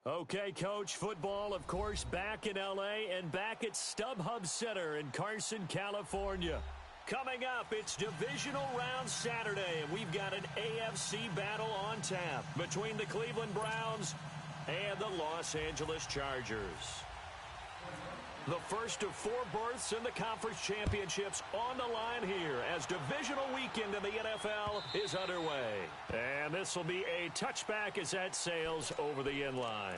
Okay, Coach, football, of course, back in L.A. and back at StubHub Center in Carson, California. Coming up, it's Divisional Round Saturday, and we've got an AFC battle on tap between the Cleveland Browns and the Los Angeles Chargers. The first of 4 berths in the conference championships on the line here as divisional weekend in the NFL is underway. And this will be a touchback as that sails over the end line.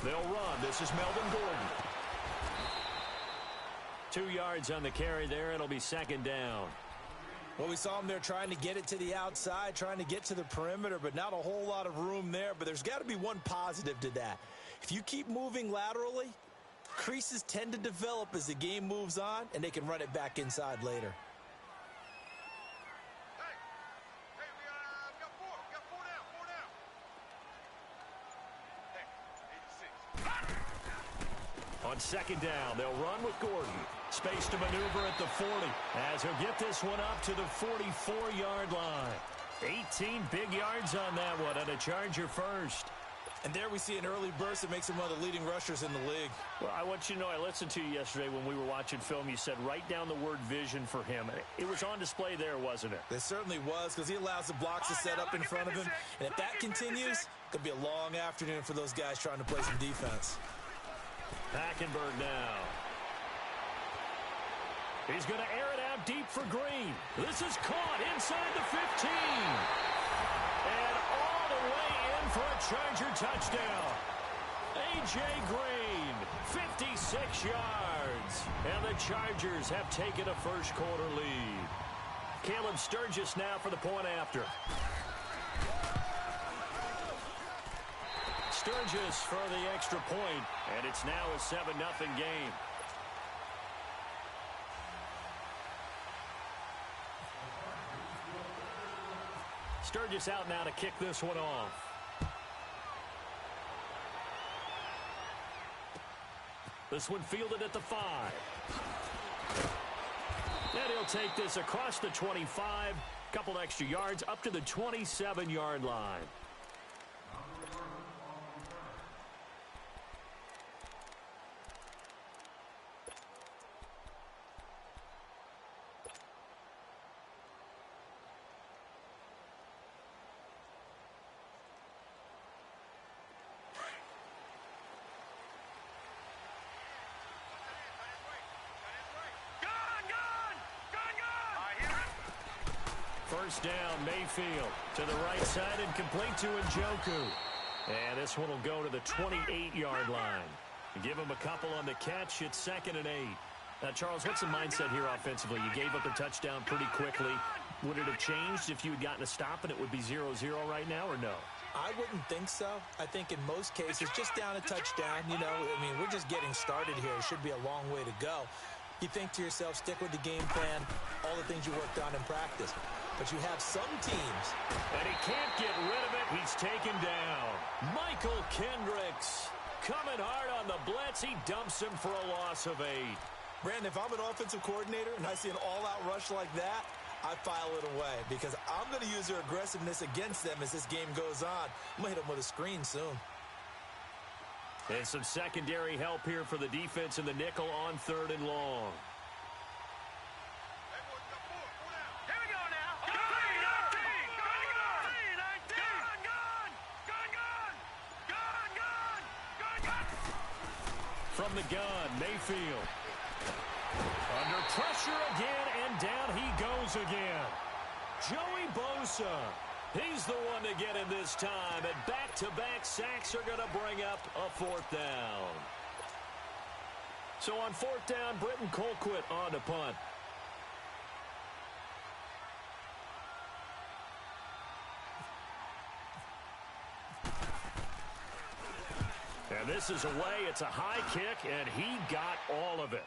They'll run. This is Melvin Gordon. 2 yards on the carry there. It'll be second down. Well, we saw him there trying to get it to the outside, trying to get to the perimeter, but not a whole lot of room there. But there's got to be one positive to that. If you keep moving laterally, creases tend to develop as the game moves on, and they can run it back inside later. On second down, they'll run with Gordon. Space to maneuver at the 40 as he'll get this one up to the 44-yard line. 18 big yards on that one, and a Charger first. And there we see an early burst that makes him one of the leading rushers in the league. Well, I want you to know, I listened to you yesterday when we were watching film. You said write down the word vision for him. It was on display there, wasn't it? It certainly was, because he allows the blocks to set up in front of him. And if that continues, it could be a long afternoon for those guys trying to play some defense. Hackenberg now. He's going to air it out deep for Green. This is caught inside the 15. And all the way in for a Charger touchdown. A.J. Green, 56 yards. And the Chargers have taken a first-quarter lead. Caleb Sturgis now for the point after. Sturgis for the extra point, and it's now a 7-0 game. Sturgis out now to kick this one off. This one fielded at the 5. And he'll take this across the 25, couple extra yards up to the 27-yard line. First down, Mayfield to the right side and complete to Njoku. And this one will go to the 28-yard line. Give him a couple on the catch. It's 2nd and 8. Now, Charles, what's the mindset here offensively? You gave up a touchdown pretty quickly. Would it have changed if you had gotten a stop and it would be 0-0 right now, or no? I wouldn't think so. I think in most cases, just down a touchdown, you know, I mean, we're just getting started here. It should be a long way to go. You think to yourself, stick with the game plan, all the things you worked on in practice. But you have some teams. And he can't get rid of it. He's taken down. Michael Kendricks coming hard on the blitz. He dumps him for a loss of 8. Brandon, if I'm an offensive coordinator and I see an all-out rush like that, I file it away because I'm going to use their aggressiveness against them as this game goes on. I'm going to hit them with a screen soon. And some secondary help here for the defense in the nickel on 3rd and long. From the gun, Mayfield. Under pressure again, and down he goes again. Joey Bosa. He's the one to get him this time, and back-to-back sacks are going to bring up a 4th down. So on 4th down, Britton Colquitt on to punt. And this is away. It's a high kick, and he got all of it.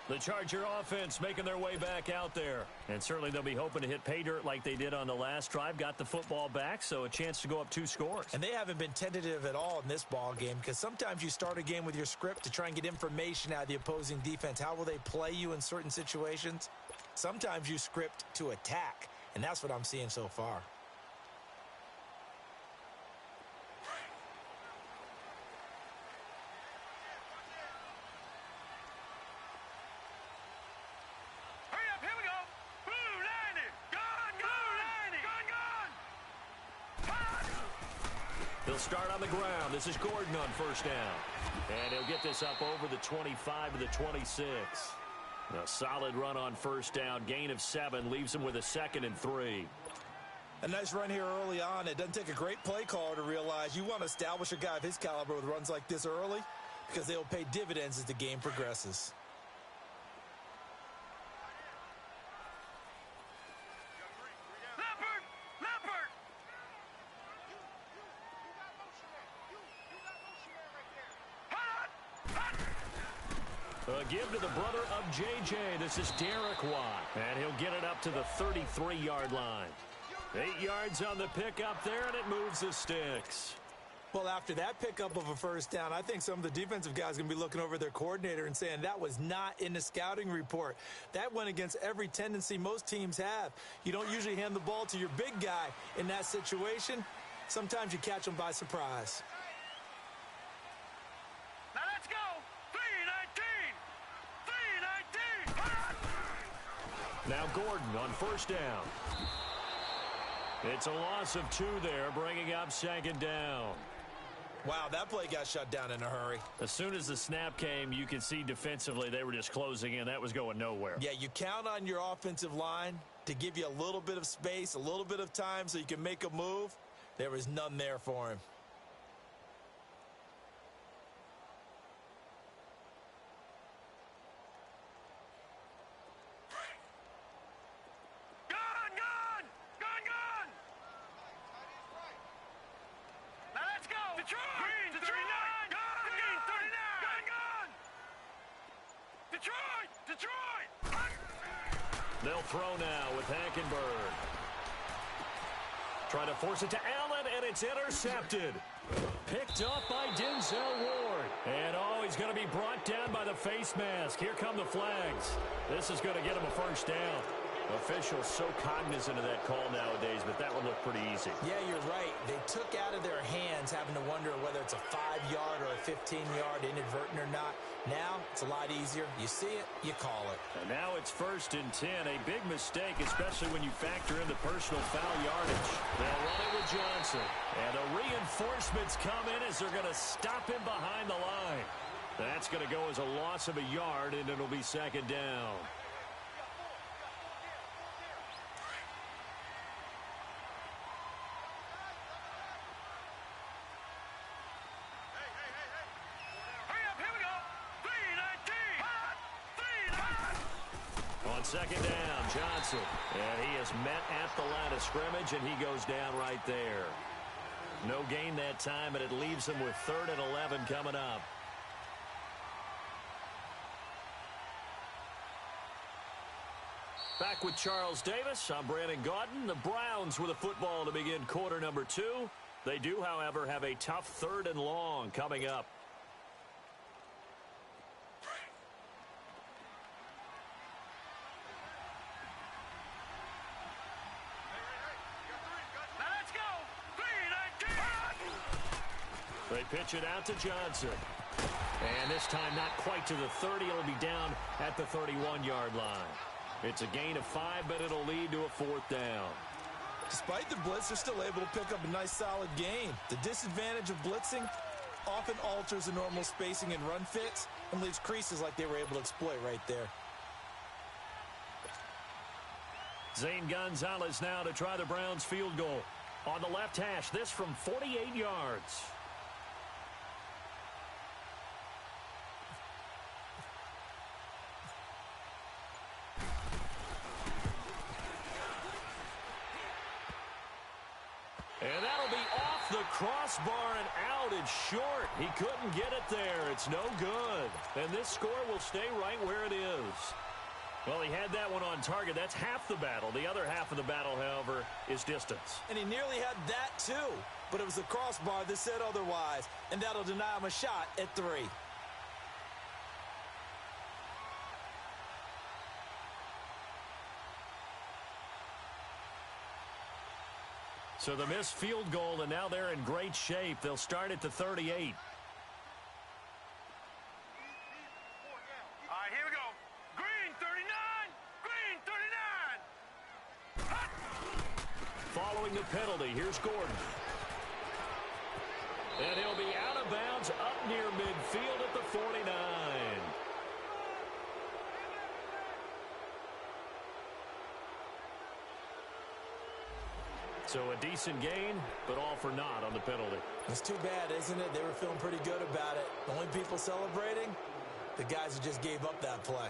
The Charger offense making their way back out there. And certainly they'll be hoping to hit pay dirt like they did on the last drive. Got the football back, so a chance to go up 2 scores. And they haven't been tentative at all in this ball game, because sometimes you start a game with your script to try and get information out of the opposing defense. How will they play you in certain situations? Sometimes you script to attack, and that's what I'm seeing so far. He'll start on the ground. This is Gordon on first down. And he'll get this up over the 25 to the 26. A solid run on first down. Gain of 7 leaves him with a 2nd and 3. A nice run here early on. It doesn't take a great play caller to realize you want to establish a guy of his caliber with runs like this early, because they'll pay dividends as the game progresses. Give to the brother of J.J. This is Derek Watt. And he'll get it up to the 33-yard line. 8 yards on the pickup there, and it moves the sticks. Well, after that pickup of a first down, I think some of the defensive guys are going to be looking over their coordinator and saying that was not in the scouting report. That went against every tendency most teams have. You don't usually hand the ball to your big guy in that situation. Sometimes you catch them by surprise. Now let's go. 3-19. 3-19. Now Gordon on first down. It's a loss of 2 there, bringing up 2nd down. Wow, that play got shut down in a hurry. As soon as the snap came, you could see defensively they were just closing in. That was going nowhere. Yeah, you count on your offensive line to give you a little bit of space, a little bit of time so you can make a move. There was none there for him. They'll throw now with Hackenberg. Trying to force it to Allen, and it's intercepted. Picked up by Denzel Ward. And, he's going to be brought down by the face mask. Here come the flags. This is going to get him a first down. Officials so cognizant of that call nowadays, but that one looked pretty easy. Yeah, you're right. They took out of their hands having to wonder whether it's a 5-yard or a 15-yard inadvertent or not. Now, it's a lot easier. You see it, you call it. And now it's 1st and 10. A big mistake, especially when you factor in the personal foul yardage. They'll run it with Johnson. And the reinforcements come in as they're going to stop him behind the line. That's going to go as a loss of a yard, and it'll be 2nd down. On 2nd down, Johnson. And he is met at the line of scrimmage, and he goes down right there. No gain that time, and it leaves him with 3rd and 11 coming up. Back with Charles Davis. I'm Brandon Gaudin. The Browns with the football to begin quarter number 2. They do, however, have a tough 3rd and long coming up. They pitch it out to Johnson. And this time not quite to the 30. It'll be down at the 31-yard line. It's a gain of 5, but it'll lead to a 4th down. Despite the blitz, they're still able to pick up a nice solid gain. The disadvantage of blitzing often alters the normal spacing and run fits and leaves creases like they were able to exploit right there. Zane Gonzalez now to try the Browns field goal. On the left hash, this from 48 yards. And It'll be off the crossbar and out. It's short. He couldn't get it there. It's no good. And this score will stay right where it is. Well, he had that one on target. That's half the battle. The other half of the battle, however, is distance. And he nearly had that, too. But it was the crossbar that said otherwise. And that'll deny him a shot at 3. So the missed field goal, and now they're in great shape. They'll start at the 38. All right, here we go. Green, 39. Green, 39. Following the penalty, here's Gordon. And he'll be out of bounds up near midfield at the 49. So a decent gain, but all for naught on the penalty. It's too bad, isn't it? They were feeling pretty good about it. The only people celebrating, the guys who just gave up that play.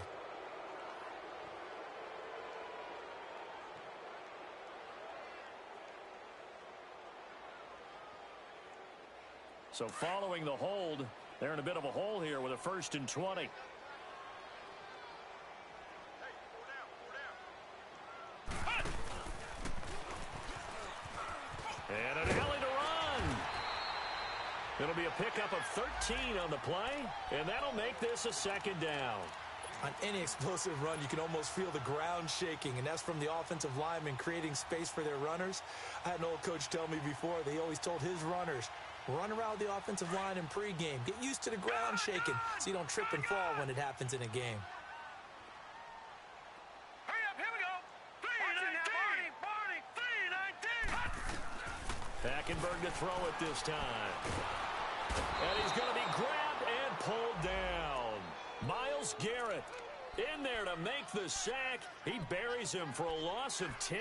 So following the hold, they're in a bit of a hole here with a 1st and 20. And an alley to run. It'll be a pickup of 13 on the play, and that'll make this a 2nd down. On any explosive run, you can almost feel the ground shaking, and that's from the offensive linemen creating space for their runners. I had an old coach tell me before, they always told his runners, run around the offensive line in pregame. Get used to the ground shaking so you don't trip and fall when it happens in a game. Hackenberg to throw it this time. And he's going to be grabbed and pulled down. Myles Garrett in there to make the sack. He buries him for a loss of 10.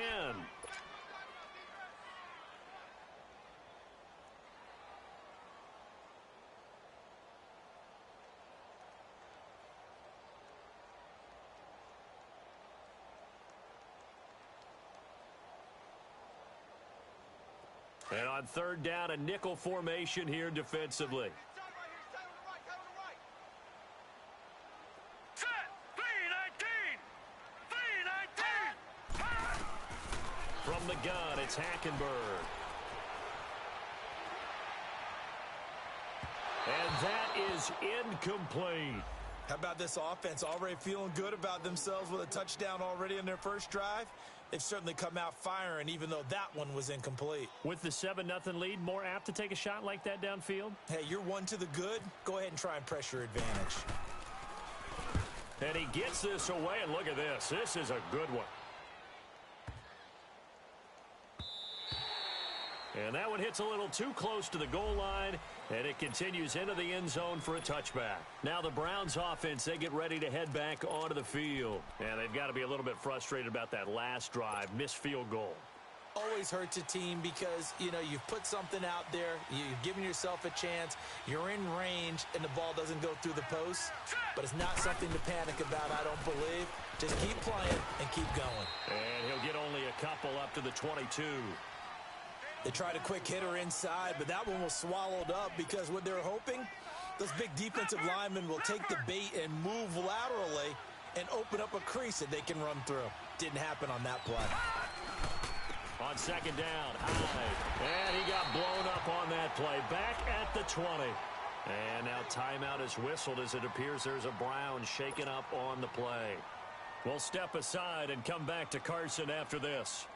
And on 3rd down, a nickel formation here defensively. Set, 3-19. From the gun, it's Hackenberg. And that is incomplete. How about this offense already feeling good about themselves with a touchdown already in their first drive? They've certainly come out firing, even though that one was incomplete. With the 7-0 lead, more apt to take a shot like that downfield? Hey, you're one to the good. Go ahead and try and pressure advantage. And he gets this away, and look at this. This is a good one. And that one hits a little too close to the goal line, and it continues into the end zone for a touchback. Now the Browns offense, they get ready to head back onto the field. And they've got to be a little bit frustrated about that last drive, missed field goal. Always hurts a team because, you know, you've put something out there, you've given yourself a chance, you're in range, and the ball doesn't go through the post. But it's not something to panic about, I don't believe. Just keep playing and keep going. And he'll get only a couple up to the 22. They tried a quick hitter inside, but that one was swallowed up because what they're hoping, those big defensive linemen will take the bait and move laterally and open up a crease that they can run through. Didn't happen on that play. On 2nd down, Hyde. And he got blown up on that play. Back at the 20. And now timeout is whistled as it appears there's a Brown shaken up on the play. We'll step aside and come back to Carson after this.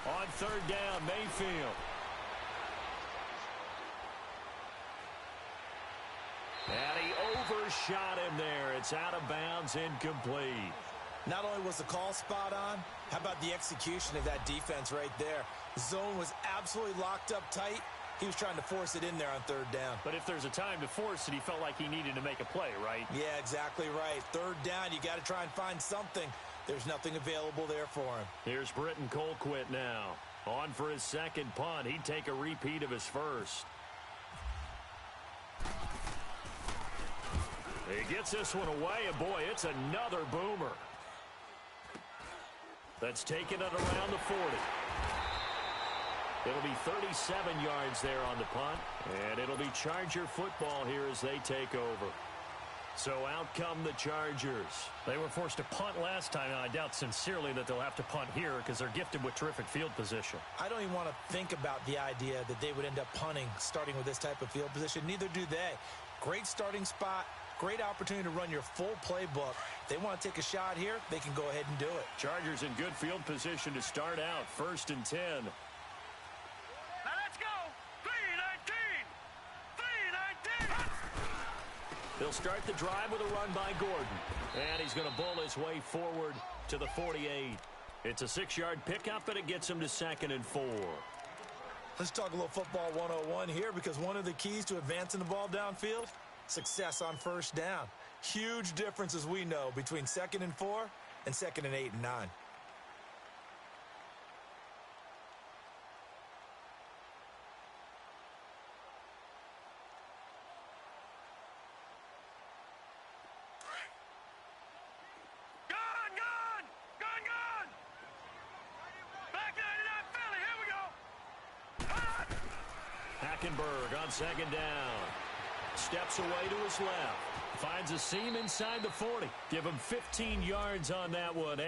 On 3rd down, Mayfield. And he shot him there. It's out of bounds, incomplete. Not only was the call spot on, how about the execution of that defense right there? The zone was absolutely locked up tight. He was trying to force it in there on third down. But if there's a time to force it, he felt like he needed to make a play, right? Yeah, exactly right. Third down, you got to try and find something. There's nothing available there for him. Here's Britton Colquitt now. On for his second punt. He'd take a repeat of his first. He gets this one away, and boy, it's another boomer. That's taken it around the 40. It'll be 37 yards there on the punt, and it'll be Charger football here as they take over. So out come the Chargers. They were forced to punt last time, and I doubt sincerely that they'll have to punt here because they're gifted with terrific field position. I don't even want to think about the idea that they would end up punting starting with this type of field position. Neither do they. Great starting spot. Great opportunity to run your full playbook. If they want to take a shot here, they can go ahead and do it. Chargers in good field position to start out. 1st and 10. Now let's go. 3-19. 3-19. They'll start the drive with a run by Gordon. And he's going to bull his way forward to the 48. It's a 6-yard pickup, and it gets him to 2nd and 4. Let's talk a little football 101 here, because one of the keys to advancing the ball downfield, success on first down. Huge difference, as we know, between 2nd and 4 and 2nd and 8 and 9. Gone. Back 99 Philly. Here we go. Hot. Hackenberg on 2nd down. Steps away to his left. Finds a seam inside the 40. Give him 15 yards on that one.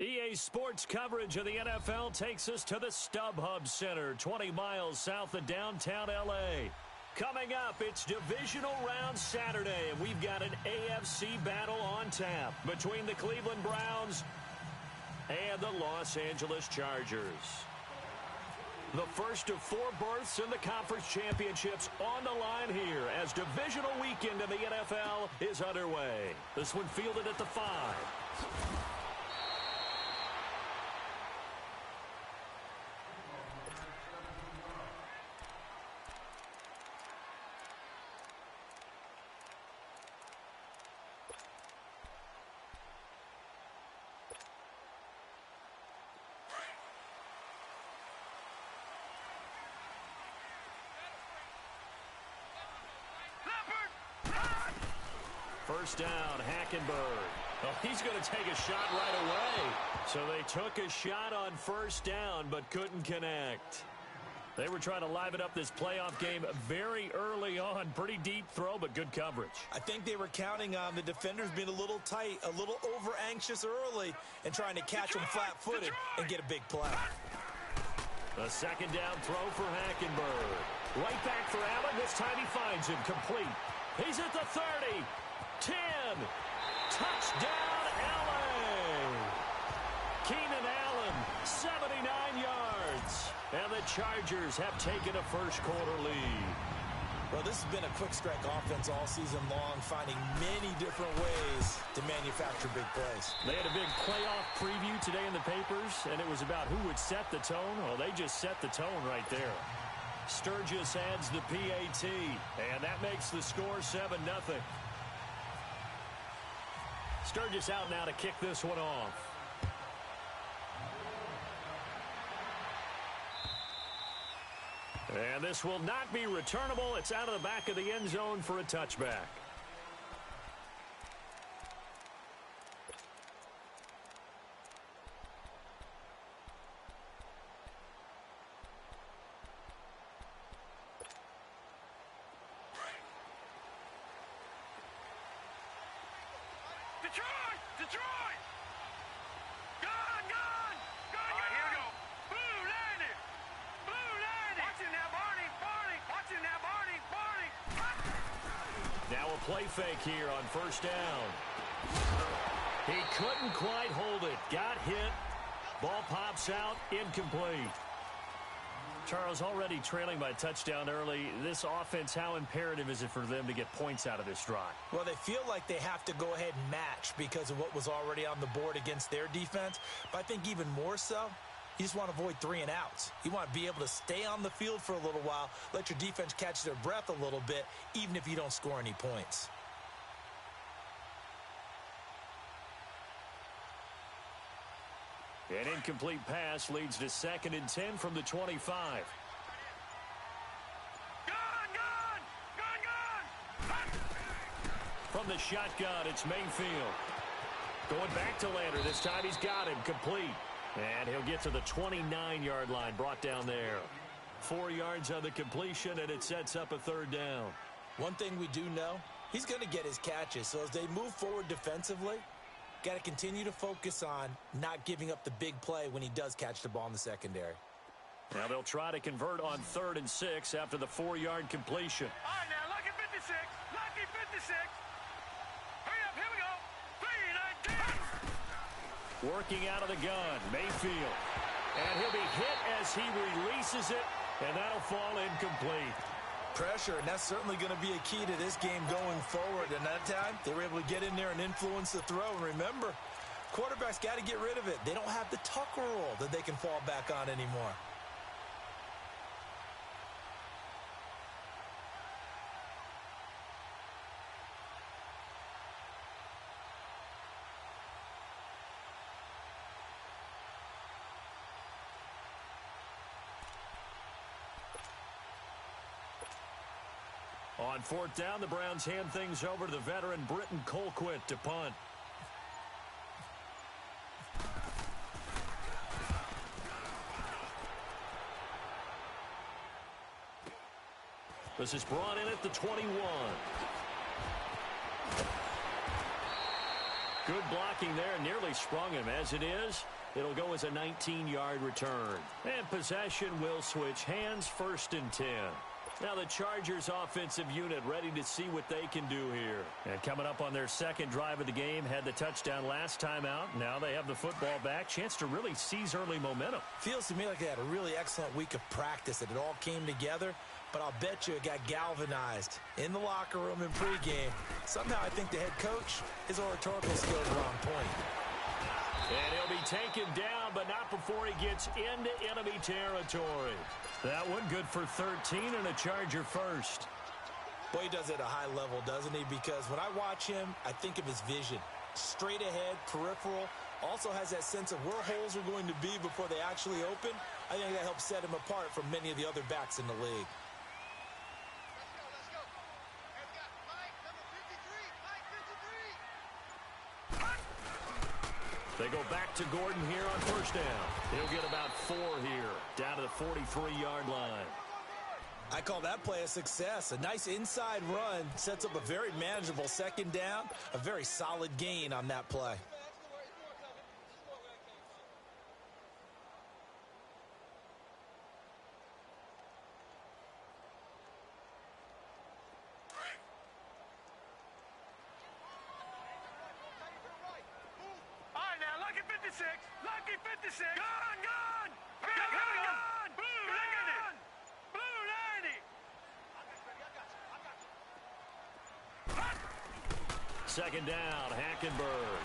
EA Sports coverage of the NFL takes us to the StubHub Center, 20 miles south of downtown L.A. Coming up, it's Divisional Round Saturday, and we've got an AFC battle on tap between the Cleveland Browns and the Los Angeles Chargers. The first of 4 berths in the conference championships on the line here as divisional weekend in the NFL is underway. This one fielded at the 5. First down, Hackenberg. Oh, he's going to take a shot right away. So they took a shot on first down but couldn't connect. They were trying to liven up this playoff game very early on. Pretty deep throw, but good coverage. I think they were counting on the defenders being a little tight, a little over-anxious early, and trying to catch them flat-footed and get a big play. A second down throw for Hackenberg. Right back for Allen. This time he finds him complete. He's at the 30. 10. Touchdown, L.A. Keenan Allen, 79 yards. And the Chargers have taken a first-quarter lead. Well, this has been a quick-strike offense all season long, finding many different ways to manufacture big plays. They had a big playoff preview today in the papers, and it was about who would set the tone. Well, they just set the tone right there. Sturgis adds the PAT, and that makes the score 7-0. Sturgis out now to kick this one off. And this will not be returnable. It's out of the back of the end zone for a touchback. Detroit! Gone! All right, here we go. Blue landed! Watch it now, Barney! Watch it now, Barney! Now a play fake here on first down. He couldn't quite hold it. Got hit. Ball pops out. Incomplete. Charles, already trailing by a touchdown early. This offense, how imperative is it for them to get points out of this drive? Well, they feel like they have to go ahead and match because of what was already on the board against their defense. But I think even more so, you just want to avoid 3 and outs. You want to be able to stay on the field for a little while, let your defense catch their breath a little bit, even if you don't score any points. An incomplete pass leads to 2nd and 10 from the 25. Gone! From the shotgun, it's Mayfield. Going back to Lander. This time he's got him complete. And he'll get to the 29-yard line, brought down there. 4 yards on the completion, and it sets up a 3rd down. One thing we do know, he's going to get his catches. So as they move forward defensively, got to continue to focus on not giving up the big play when he does catch the ball in the secondary. Now they'll try to convert on 3rd and 6 after the 4-yard completion. All right, now, lucky 56. Lucky 56. Hurry up, here we go. 3-19. Working out of the gun, Mayfield. And he'll be hit as he releases it, and that'll fall incomplete. Pressure, and that's certainly going to be a key to this game going forward. And that time, they were able to get in there and influence the throw. And remember, quarterbacks got to get rid of it. They don't have the Tucker rule that they can fall back on anymore. On 4th down, the Browns hand things over to the veteran Britton Colquitt to punt. This is brought in at the 21. Good blocking there, nearly sprung him. As it is, it'll go as a 19-yard return. And possession will switch hands, 1st and 10. Now the Chargers offensive unit ready to see what they can do here. And coming up on their second drive of the game, had the touchdown last time out. Now they have the football back. Chance to really seize early momentum. Feels to me like they had a really excellent week of practice, that it all came together. But I'll bet you it got galvanized in the locker room in pregame. Somehow I think the head coach, his oratorical skills are on point. And he'll be taken down, but not before he gets into enemy territory. That one good for 13 and a Charger first. Boy, he does it at a high level, doesn't he? Because when I watch him, I think of his vision. Straight ahead, peripheral. Also has that sense of where holes are going to be before they actually open. I think that helps set him apart from many of the other backs in the league. They go back to Gordon here on 1st down. He'll get about 4 here, down to the 43-yard line. I call that play a success. A nice inside run sets up a very manageable 2nd down. A very solid gain on that play. Lucky 56. Gone. Gone. Blue 90. Blue 90. 2nd down, Hackenberg.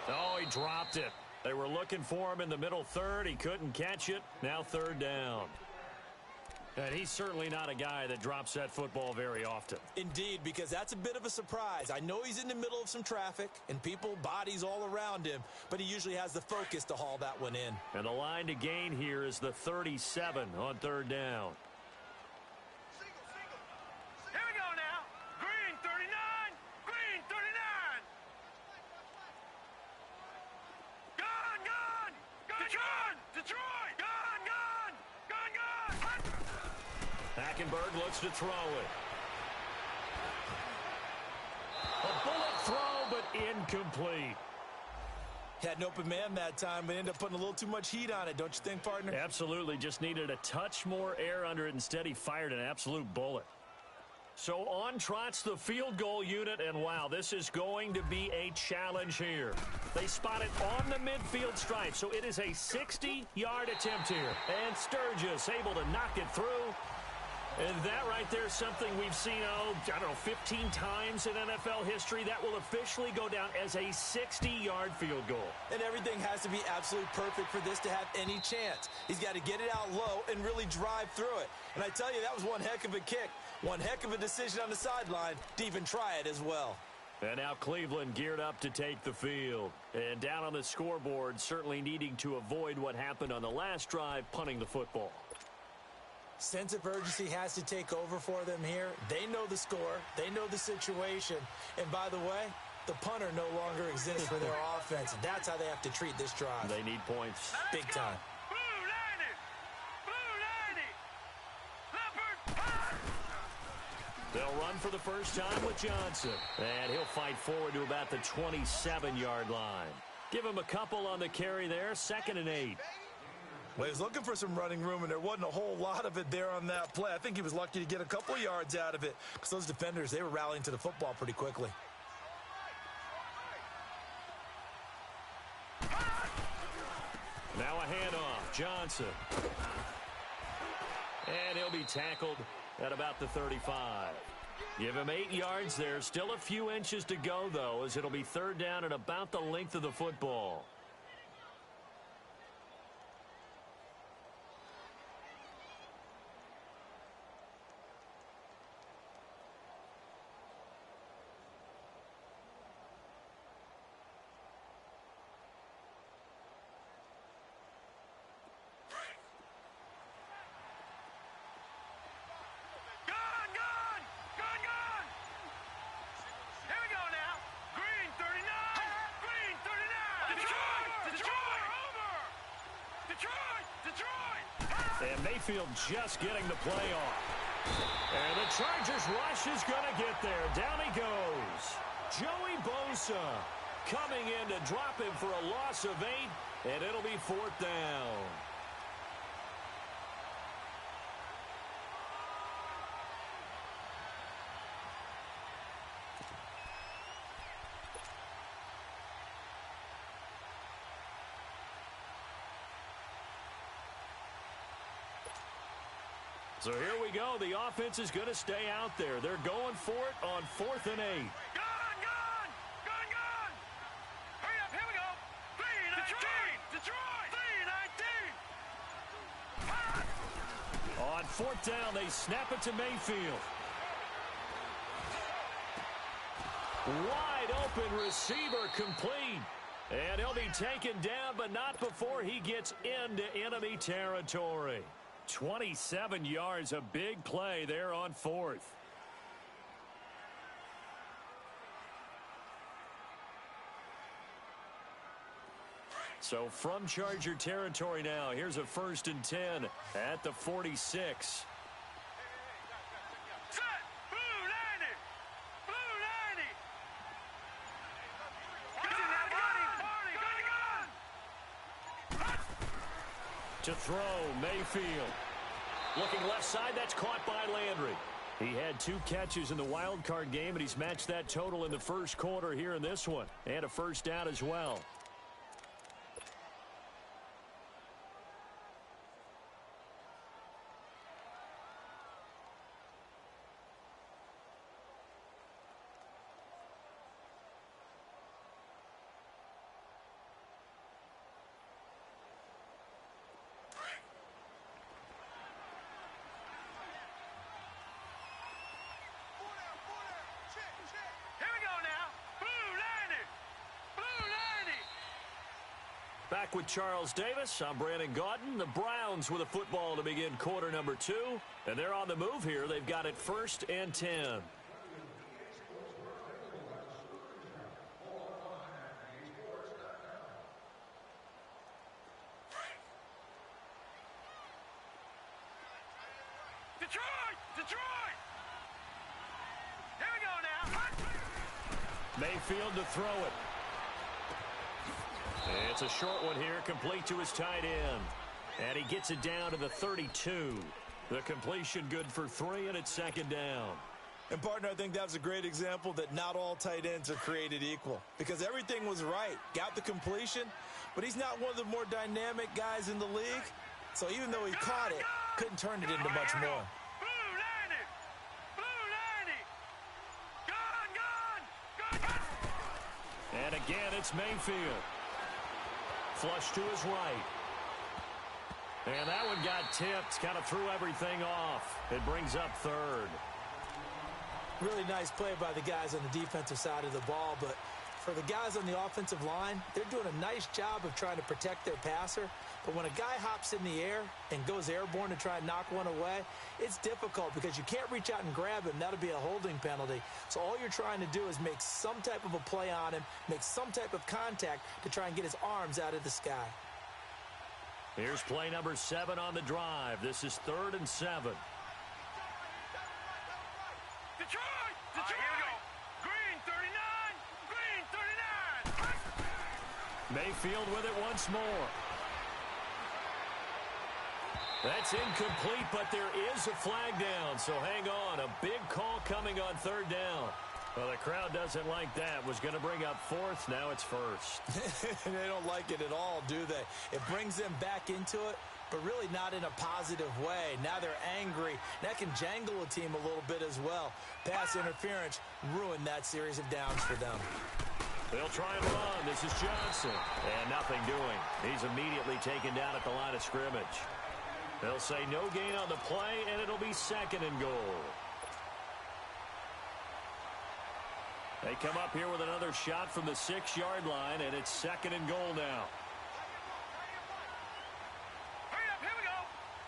Oh, he dropped it. They were looking for him in the middle 3rd. He couldn't catch it. Now 3rd down. And he's certainly not a guy that drops that football very often. Indeed, because that's a bit of a surprise. I know he's in the middle of some traffic and people, bodies all around him, but he usually has the focus to haul that one in. And the line to gain here is the 37 on 3rd down. Here we go now. Green 39. Green 39. Gone. Detroit. Gone. Hackenberg looks to throw it. A bullet throw, but incomplete. Had an open man that time, but ended up putting a little too much heat on it, don't you think, partner? Absolutely. Just needed a touch more air under it. Instead, he fired an absolute bullet. So on trots the field goal unit, and wow, this is going to be a challenge here. They spot it on the midfield stripe, so it is a 60-yard attempt here. And Sturgis able to knock it through. And that right there is something we've seen, 15 times in NFL history. That will officially go down as a 60-yard field goal. And everything has to be absolutely perfect for this to have any chance. He's got to get it out low and really drive through it. And I tell you, that was one heck of a kick. One heck of a decision on the sideline to even try it as well. And now Cleveland geared up to take the field. And down on the scoreboard, certainly needing to avoid what happened on the last drive, punting the football. Sense of urgency has to take over for them here. They know the score. They know the situation. And by the way, the punter no longer exists for their offense. And that's how they have to treat this drive. They need points. Big time. They'll run for the first time with Johnson. And he'll fight forward to about the 27-yard line. Give him a couple on the carry there. 2nd and 8. Well, he was looking for some running room, and there wasn't a whole lot of it there on that play. I think he was lucky to get a couple of yards out of it because those defenders, they were rallying to the football pretty quickly. Now a handoff. Johnson. And he'll be tackled at about the 35. Give him 8 yards there. Still a few inches to go, though, as it'll be 3rd down and about the length of the football. And Mayfield just getting the play off. And the Chargers rush is going to get there. Down he goes. Joey Bosa coming in to drop him for a loss of 8, and it'll be 4th down. So here we go. The offense is going to stay out there. They're going for it on 4th and 8. Gun! Hurry up, here we go. 3-19. Detroit! 3-19. On 4th down, they snap it to Mayfield. Wide open receiver complete. And he'll be taken down, but not before he gets into enemy territory. 27 yards, a big play there on 4th. So from Charger territory now, here's a 1st and 10 at the 46. Set! Blue 90! Blue 90! Get in that body! To throw, Mayfield. Looking left side, that's caught by Landry. He had 2 catches in the wild card game, and he's matched that total in the first quarter here in this one. And a 1st down as well. Back with Charles Davis. I'm Brandon Gaudin. The Browns with a football to begin quarter number 2. And they're on the move here. They've got it 1st and 10. Detroit! Here we go now. Mayfield to throw it. It's a short one here, complete to his tight end. And he gets it down to the 32. The completion good for 3, and it's 2nd down. And, partner, I think that was a great example that not all tight ends are created equal. Because everything was right. Got the completion, but he's not one of the more dynamic guys in the league. So even though he caught it, couldn't turn it into much more. And again, it's Mayfield. Flush to his right. And that one got tipped. Kind of threw everything off. It brings up 3rd. Really nice play by the guys on the defensive side of the ball, but for the guys on the offensive line, they're doing a nice job of trying to protect their passer. But when a guy hops in the air and goes airborne to try and knock one away, it's difficult because you can't reach out and grab him. That'll be a holding penalty. So all you're trying to do is make some type of a play on him, make some type of contact to try and get his arms out of the sky. Here's play number 7 on the drive. This is 3rd and 7. Detroit! Here we go. Green 39! Green 39! Mayfield with it once more. That's incomplete, but there is a flag down, so hang on. A big call coming on 3rd down. Well, the crowd doesn't like that. Was going to bring up 4th. Now it's 1st. They don't like it at all, do they? It brings them back into it, but really not in a positive way. Now they're angry. That can jangle a team a little bit as well. Pass interference ruined that series of downs for them. They'll try and run. This is Johnson. And nothing doing. He's immediately taken down at the line of scrimmage. They'll say no gain on the play, and it'll be 2nd and goal. They come up here with another shot from the 6-yard line, and it's 2nd and goal now. Hurry up, here we go.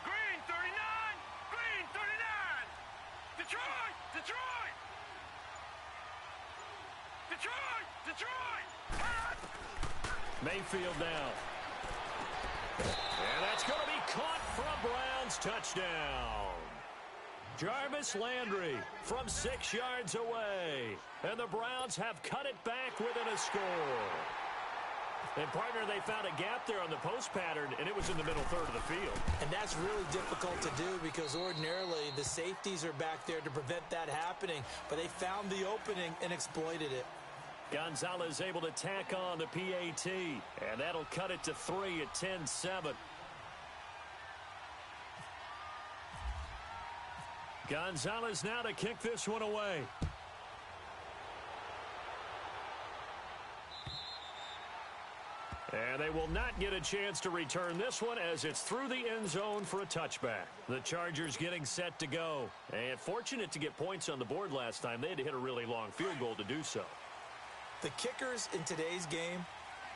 Green 39! Green 39! Detroit! Detroit! Detroit! Detroit! Mayfield down. And that's going to be caught for a Browns touchdown. Jarvis Landry from 6 yards away. And the Browns have cut it back within a score. And, partner, they found a gap there on the post pattern, and it was in the middle third of the field. And that's really difficult to do because ordinarily the safeties are back there to prevent that happening. But they found the opening and exploited it. Gonzalez able to tack on the PAT, and that'll cut it to 3 at 10-7. Gonzalez now to kick this one away. And they will not get a chance to return this one as it's through the end zone for a touchback. The Chargers getting set to go. And fortunate to get points on the board last time. They had to hit a really long field goal to do so. The kickers in today's game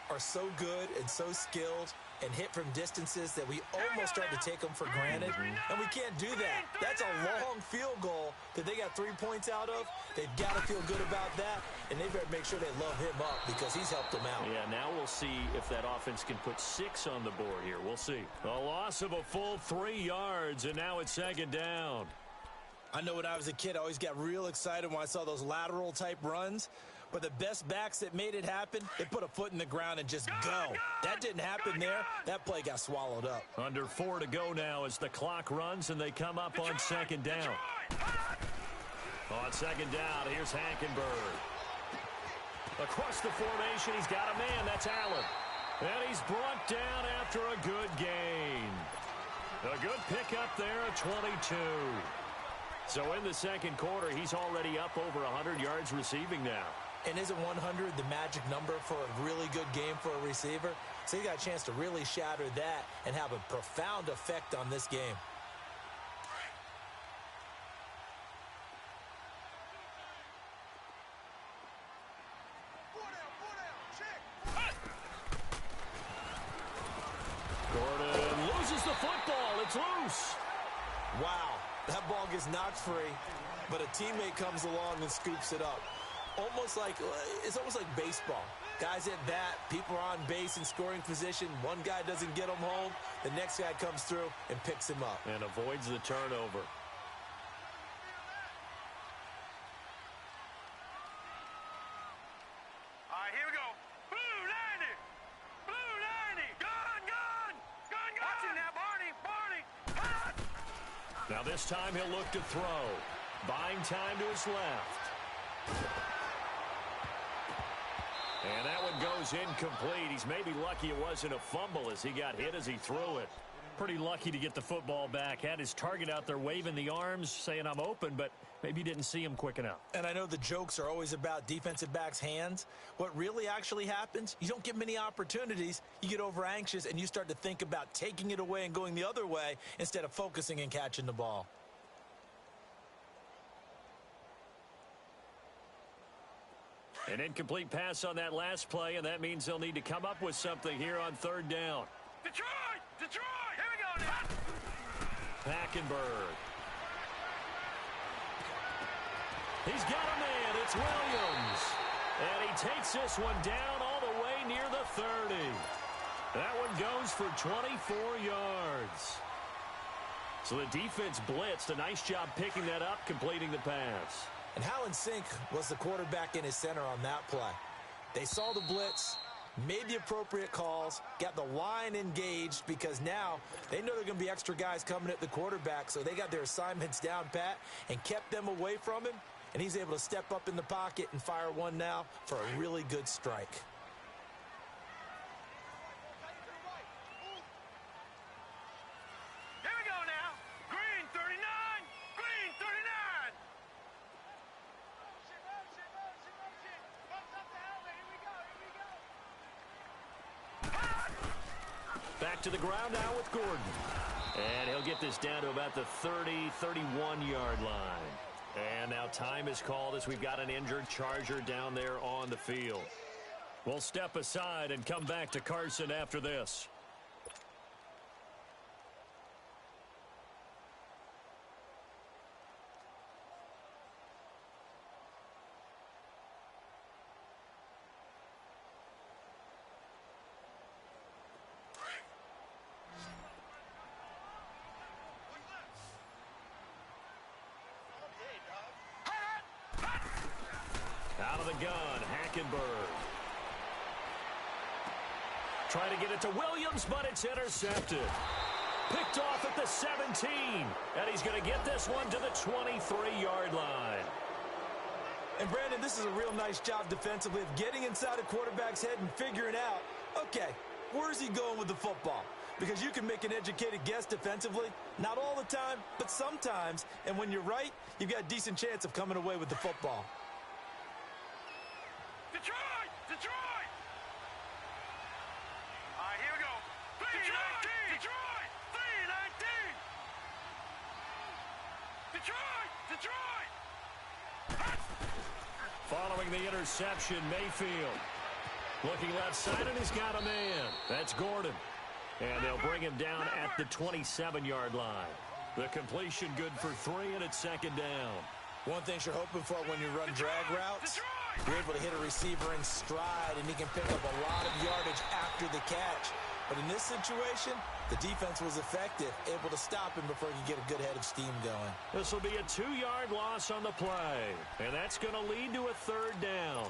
are so good and so skilled and hit from distances that we almost start to take them for granted. And we can't do that. That's a long field goal that they got 3 points out of. They've got to feel good about that, and they better make sure they love him up because he's helped them out. Yeah, now we'll see if that offense can put 6 on the board here. We'll see. A loss of a full 3 yards, and now it's second down. I know when I was a kid, I always got real excited when I saw those lateral-type runs. But the best backs that made it happen, they put a foot in the ground and just go. That didn't happen there. That play got swallowed up. Under 4 to go now as the clock runs and they come up on second down. On second down, here's Hackenberg. Across the formation, he's got a man. That's Allen. And he's brought down after a good gain. A good pickup there at 22. So in the second quarter, he's already up over 100 yards receiving now. And isn't 100 the magic number for a really good game for a receiver? So he got a chance to really shatter that and have a profound effect on this game. Gordon loses the football. It's loose. Wow, that ball gets knocked free, but a teammate comes along and scoops it up. It's almost like baseball. Guys at bat, people are on base in scoring position. One guy doesn't get them home. The next guy comes through and picks him up. And avoids the turnover. All right, here we go. Blue 90. Blue 90. Gun. Watch it now, Barney. Now this time he'll look to throw. Buying time to his left. And that one goes incomplete. He's maybe lucky it wasn't a fumble as he got hit as he threw it. Pretty lucky to get the football back. Had his target out there waving the arms, saying I'm open, but maybe didn't see him quick enough. And I know the jokes are always about defensive backs' hands. What really actually happens, you don't get many opportunities. You get over anxious and you start to think about taking it away and going the other way instead of focusing and catching the ball. An incomplete pass on that last play, and that means they'll need to come up with something here on third down. Detroit. Here we go now. Hackenberg. He's got a man. It's Williams. And he takes this one down all the way near the 30. That one goes for 24 yards. So the defense blitzed. A nice job picking that up, completing the pass. And Howland Sink was the quarterback in his center on that play. They saw the blitz, made the appropriate calls, got the line engaged because now they know there are going to be extra guys coming at the quarterback, so they got their assignments down pat and kept them away from him, and he's able to step up in the pocket and fire one now for a really good strike. Here we go now. Green 39. Back to the ground now with Gordon. And he'll get this down to about the 30, 31-yard line. And now time is called as we've got an injured Charger down there on the field. We'll step aside and come back to Carson after this. Out of the gun, Hackenberg. Trying to get it to Williams, but it's intercepted. Picked off at the 17. And he's going to get this one to the 23-yard line. And, Brandon, this is a real nice job defensively of getting inside a quarterback's head and figuring out, okay, where's he going with the football? Because you can make an educated guess defensively. Not all the time, but sometimes. And when you're right, you've got a decent chance of coming away with the football. Detroit! Detroit! All right, here we go. Detroit! 3-19! Detroit! Detroit! Following the interception, Mayfield. Looking left side, and he's got a man. That's Gordon. And they'll bring him down at the 27-yard line. The completion good for 3, and it's second down. One thing you're hoping for when you run drag routes, you're able to hit a receiver in stride, and he can pick up a lot of yardage after the catch. But in this situation, the defense was effective, able to stop him before he could get a good head of steam going. This will be a 2-yard loss on the play, and that's going to lead to a third down.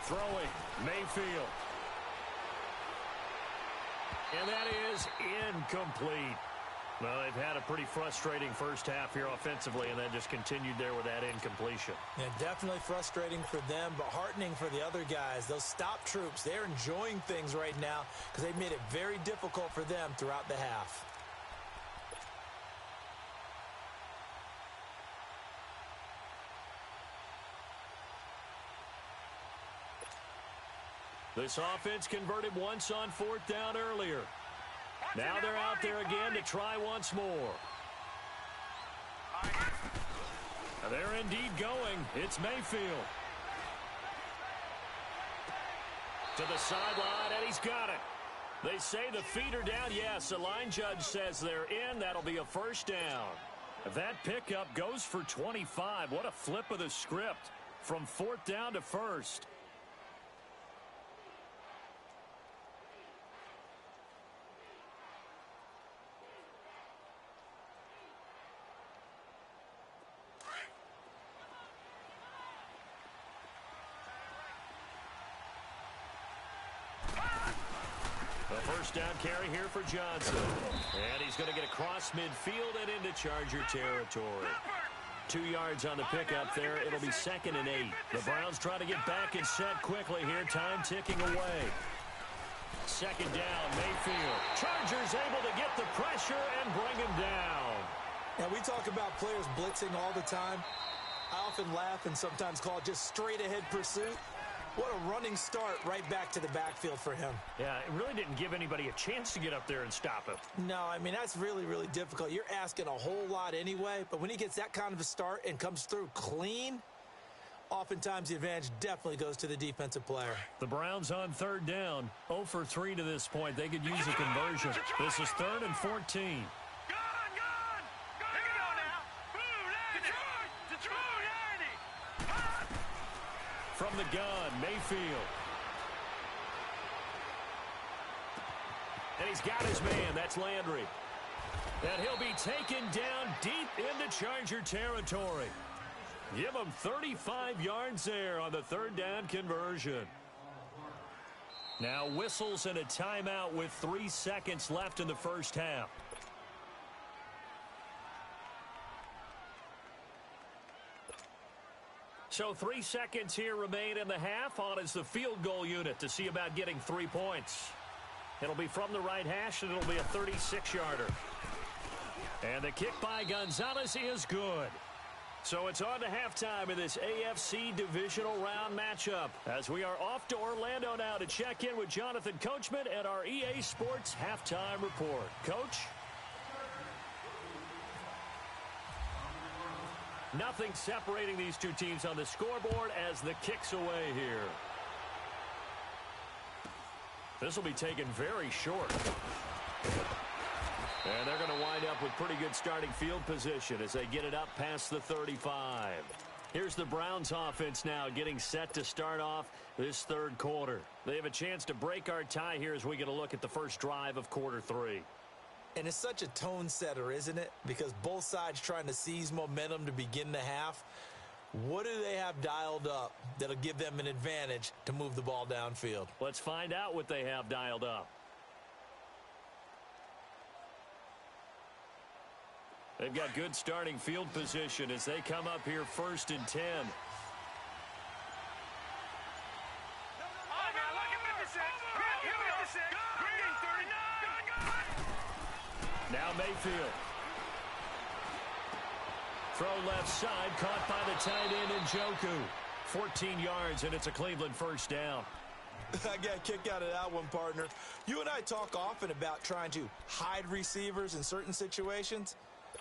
Throwing, Mayfield. And that is incomplete. Well, they've had a pretty frustrating first half here offensively, and then just continued there with that incompletion. Yeah, definitely frustrating for them, but heartening for the other guys. Those stop troops, they're enjoying things right now because they've made it very difficult for them throughout the half. This offense converted once on 4th down earlier. Now they're out there again to try once more. They're indeed going. It's Mayfield. To the sideline, and he's got it. They say the feet are down. Yes, the line judge says they're in. That'll be a first down. If that pickup goes for 25, what a flip of the script from 4th down to 1st. First down carry here for Johnson. And he's going to get across midfield and into Charger territory. 2 yards on the pickup there. It'll be 2nd and 8. The Browns try to get back and set quickly here. Time ticking away. 2nd down, Mayfield. Chargers able to get the pressure and bring him down. Now, we talk about players blitzing all the time. I often laugh and sometimes call it just straight-ahead pursuit. What a running start right back to the backfield for him. Yeah, it really didn't give anybody a chance to get up there and stop him. No, I mean, that's really, really difficult. You're asking a whole lot anyway, but when he gets that kind of a start and comes through clean, oftentimes the advantage definitely goes to the defensive player. The Browns on 3rd down, 0 for 3 to this point. They could use a conversion. This is 3rd and 14. From the gun, Mayfield. And he's got his man. That's Landry. And he'll be taken down deep into Charger territory. Give him 35 yards there on the 3rd down conversion. Now whistles and a timeout with 3 seconds left in the first half. So 3 seconds here remain in the half. On is the field goal unit to see about getting 3 points. It'll be from the right hash, and it'll be a 36-yarder. And the kick by Gonzalez is good. So it's on to halftime in this AFC divisional round matchup, as we are off to Orlando now to check in with Jonathan Coachman at our EA Sports Halftime Report. Coach? Nothing separating these two teams on the scoreboard as the kick's away here. This will be taken very short. And they're going to wind up with pretty good starting field position as they get it up past the 35. Here's the Browns offense now getting set to start off this third quarter. They have a chance to break our tie here as we get a look at the first drive of quarter 3. And it's such a tone setter, isn't it? Because both sides trying to seize momentum to begin the half. What do they have dialed up that'll give them an advantage to move the ball downfield? Let's find out what they have dialed up. They've got good starting field position as they come up here 1st and 10. Now Mayfield. Throw left side, caught by the tight end Njoku. 14 yards, and it's a Cleveland first down. I got a kick out of that one, partner. You and I talk often about trying to hide receivers in certain situations,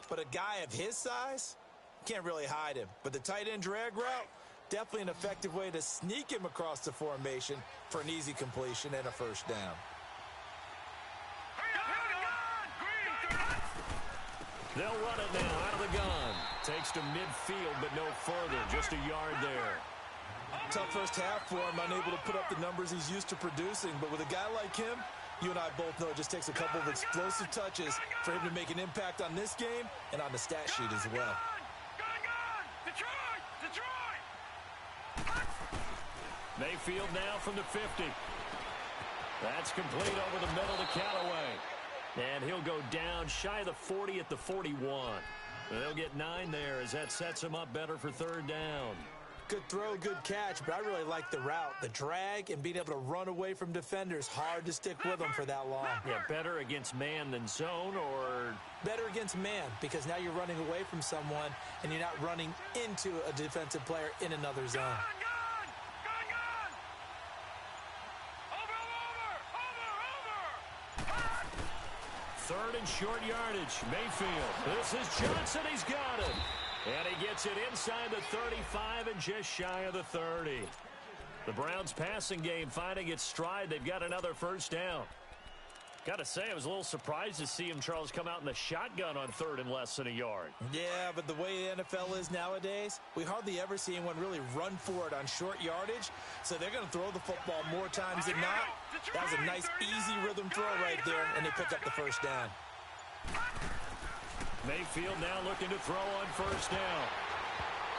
but a guy of his size, can't really hide him. But the tight end drag route, definitely an effective way to sneak him across the formation for an easy completion and a first down. They'll run it now out of the gun. Takes to midfield, but no further. Just a yard there. Tough first half for him, unable to put up the numbers he's used to producing. But with a guy like him, you and I both know it just takes a couple of explosive touches for him to make an impact on this game and on the stat sheet as well. Mayfield now from the 50. That's complete over the middle to Callaway. And he'll go down shy of the 40 at the 41. They'll get 9 there as that sets him up better for third down. Good throw, good catch, but I really like the route. The drag and being able to run away from defenders, hard to stick with them for that long. Yeah, better against man than zone, or? Better against man, because now you're running away from someone and you're not running into a defensive player in another zone. Third and short yardage. Mayfield. This is Johnson. He's got it. And he gets it inside the 35 and just shy of the 30. The Browns passing game finding its stride. They've got another first down. Got to say, I was a little surprised to see him, Charles, come out in the shotgun on third and less than a yard. Yeah, but the way the NFL is nowadays, we hardly ever see anyone really run for it on short yardage. So they're going to throw the football more times than not. That was a nice, easy rhythm throw right there, and they pick up the first down. Mayfield now looking to throw on first down.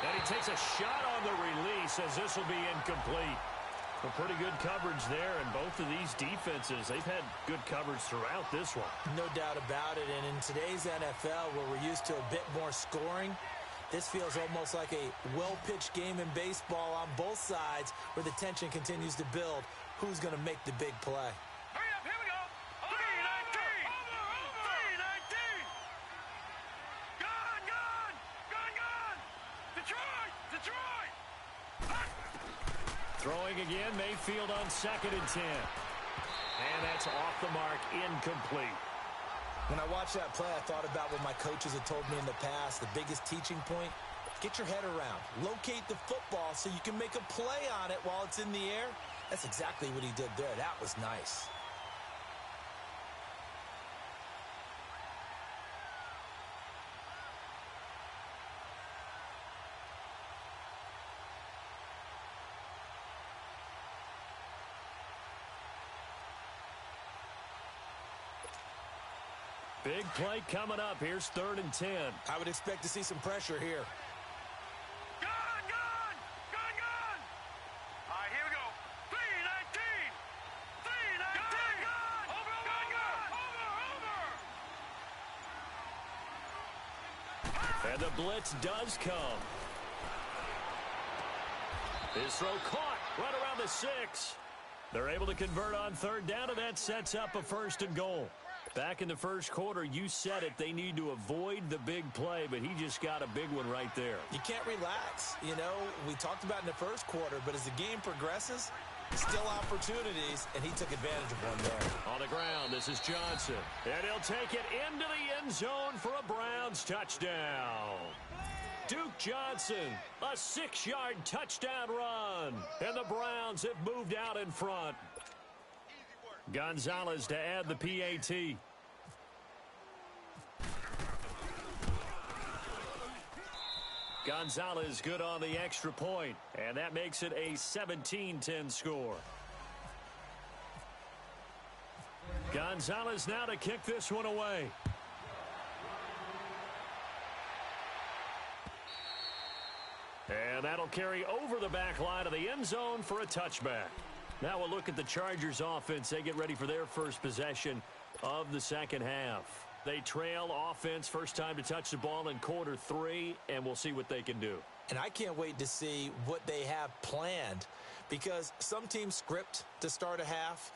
And he takes a shot on the release as this will be incomplete. A pretty good coverage there, and both of these defenses, they've had good coverage throughout this one. No doubt about it, and in today's NFL, where we're used to a bit more scoring, this feels almost like a well-pitched game in baseball on both sides where the tension continues to build. Who's going to make the big play? Hurry up, here we go. 319. 319. Gone. Detroit. Throwing again, Mayfield on 2nd and 10. And that's off the mark, incomplete. When I watched that play, I thought about what my coaches had told me in the past. The biggest teaching point, get your head around. Locate the football so you can make a play on it while it's in the air. That's exactly what he did there. That was nice. Big play coming up. Here's 3rd and 10. I would expect to see some pressure here. Gone. All right, here we go. 319. 319. Over. And the blitz does come. His throw caught right around the 6. They're able to convert on third down, and that sets up a 1st and goal. Back in the first quarter, you said it, they need to avoid the big play, but he just got a big one right there. You can't relax. You know, we talked about in the first quarter, but as the game progresses, still opportunities, and he took advantage of one there. On the ground, this is Johnson. And he'll take it into the end zone for a Browns touchdown. Duke Johnson, a 6-yard touchdown run. And the Browns have moved out in front. Gonzalez to add the PAT. Gonzalez good on the extra point, and that makes it a 17-10 score. Gonzalez now to kick this one away. And that'll carry over the back line of the end zone for a touchback. Now we'll look at the Chargers offense. They get ready for their first possession of the second half. They trail offense, first time to touch the ball in quarter 3, and we'll see what they can do. And I can't wait to see what they have planned, because some teams script to start a half.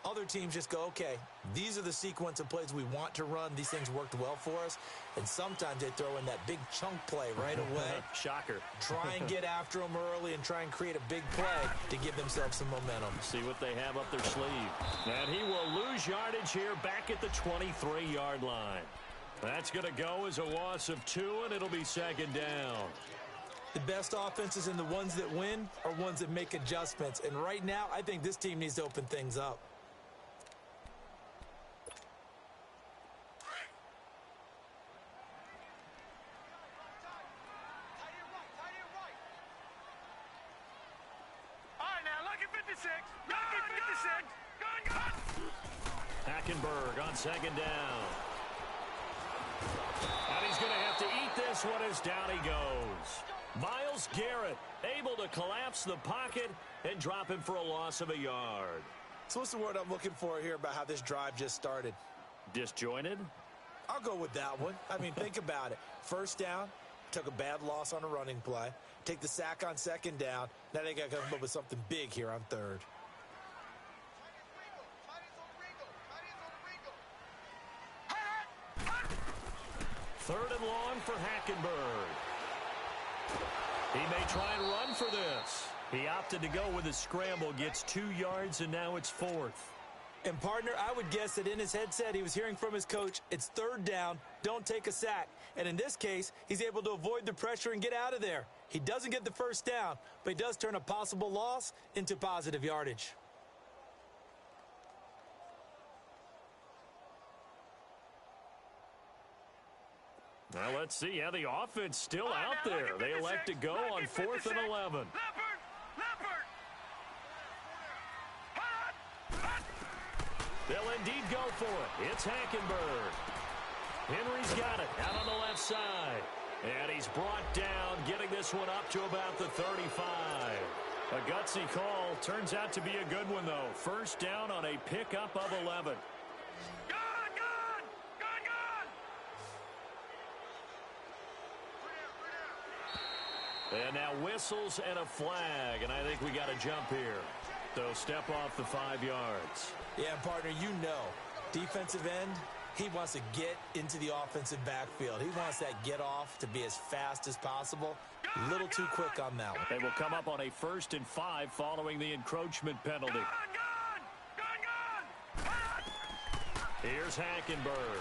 Other teams just go, okay, these are the sequence of plays we want to run. These things worked well for us. And sometimes they throw in that big chunk play right away. Shocker. Try and get after them early and try and create a big play to give themselves some momentum. See what they have up their sleeve. And he will lose yardage here back at the 23-yard line. That's going to go as a loss of 2, and it'll be second down. The best offenses and the ones that win are ones that make adjustments. And right now, I think this team needs to open things up. Hackenberg on second down. And he's going to have to eat this one as down he goes. Myles Garrett able to collapse the pocket and drop him for a loss of a yard. So what's the word I'm looking for here about how this drive just started? Disjointed? I'll go with that one. I mean, think about it. First down, took a bad loss on a running play. Take the sack on second down. Now they got to come up with something big here on third. Third and long for Hackenberg. He may try and run for this. He opted to go with a scramble, gets 2 yards, and now it's 4th. And, partner, I would guess that in his headset he was hearing from his coach, it's third down, don't take a sack. And in this case, he's able to avoid the pressure and get out of there. He doesn't get the first down, but he does turn a possible loss into positive yardage. Well, let's see how the offense still out there. They elect to go on 4th and 11. They'll indeed go for it. It's Hackenberg. Henry's got it out on the left side. And he's brought down, getting this one up to about the 35. A gutsy call. Turns out to be a good one, though. First down on a pickup of 11. And now whistles and a flag, and I think we got a jump here. So step off the 5 yards. Yeah, partner, you know, defensive end, he wants to get into the offensive backfield. He wants that get off to be as fast as possible. A little too quick on that one. They will come up on a 1st and 5 following the encroachment penalty. Here's Hackenberg.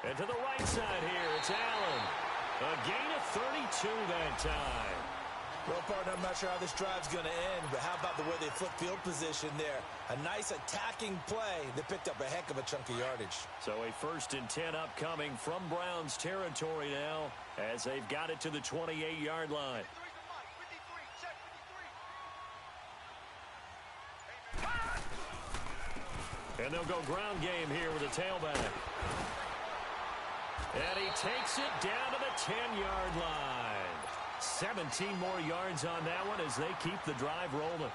And to the right side here, it's Allen. A gain of 32 that time. Well, partner, I'm not sure how this drive's going to end, but how about the way they flip field position there? A nice attacking play that picked up a heck of a chunk of yardage. So a 1st and 10 upcoming from Browns territory now as they've got it to the 28-yard line. And they'll go ground game here with a tailback. And he takes it down to the 10-yard line. 17 more yards on that one as they keep the drive rolling.